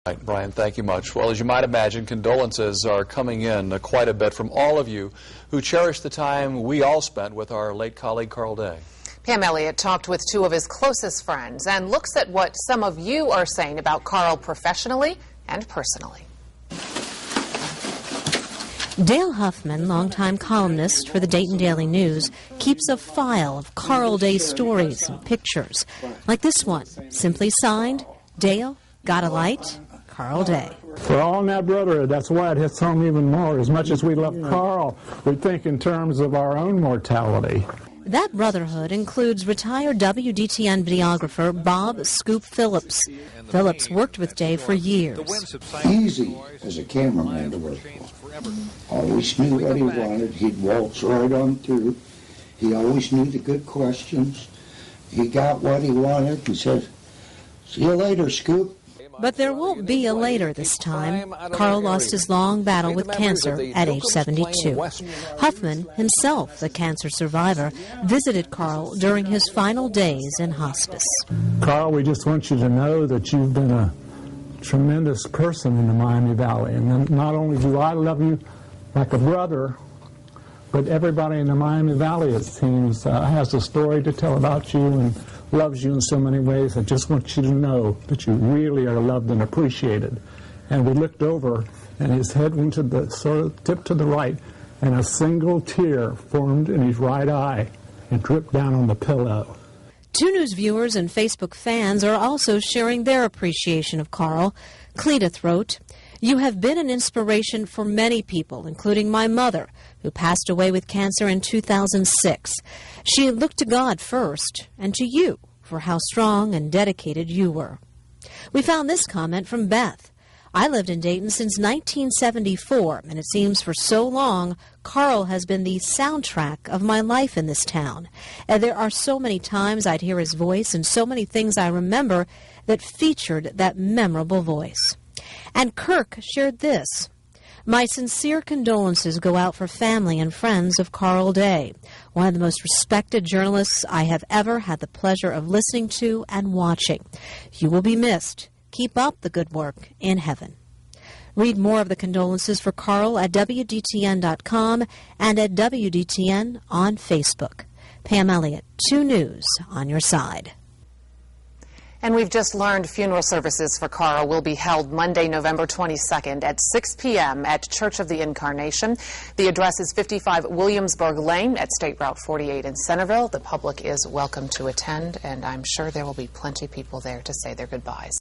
Right, Brian, thank you much. Well, as you might imagine, condolences are coming in quite a bit from all of you who cherish the time we all spent with our late colleague Carl Day. Pam Elliott talked with two of his closest friends and looks at what some of you are saying about Carl professionally and personally. Dale Huffman, longtime columnist for the Dayton Daily News, keeps a file of Carl Day stories and pictures, like this one, simply signed, Dale, got a light, Carl Day. For all in that brotherhood, that's why it hits home even more. As much as we love Carl, we think in terms of our own mortality. That brotherhood includes retired WDTN videographer Bob Scoop Phillips. Phillips worked with Day for years. Easy as a cameraman to work for. Always knew what he wanted. He'd waltz right on through. He always knew the good questions. He got what he wanted and said, "See you later, Scoop." But there won't be a later this time. Carl lost his long battle with cancer at age 72. Huffman, himself the cancer survivor, visited Carl during his final days in hospice. Carl, we just want you to know that you've been a tremendous person in the Miami Valley. And not only do I love you like a brother, but everybody in the Miami Valley, it seems, has a story to tell about you and loves you in so many ways. I just want you to know that you really are loved and appreciated. And we looked over, and his head went to the sort of tip to the right, and a single tear formed in his right eye and dripped down on the pillow. 2 News viewers and Facebook fans are also sharing their appreciation of Carl. Cletus wrote, "You have been an inspiration for many people, including my mother, who passed away with cancer in 2006. She looked to God first, and to you for how strong and dedicated you were." We found this comment from Beth. "I lived in Dayton since 1974, and it seems for so long, Carl has been the soundtrack of my life in this town. And there are so many times I'd hear his voice and so many things I remember that featured that memorable voice." And Kirk shared this. "My sincere condolences go out for family and friends of Carl Day, one of the most respected journalists I have ever had the pleasure of listening to and watching. You will be missed. Keep up the good work in heaven." Read more of the condolences for Carl at WDTN.com and at WDTN on Facebook. Pam Elliott, 2 News on your side. And we've just learned funeral services for Carl will be held Monday, November 22nd at 6 p.m. at Church of the Incarnation. The address is 55 Williamsburg Lane at State Route 48 in Centerville. The public is welcome to attend, and I'm sure there will be plenty of people there to say their goodbyes.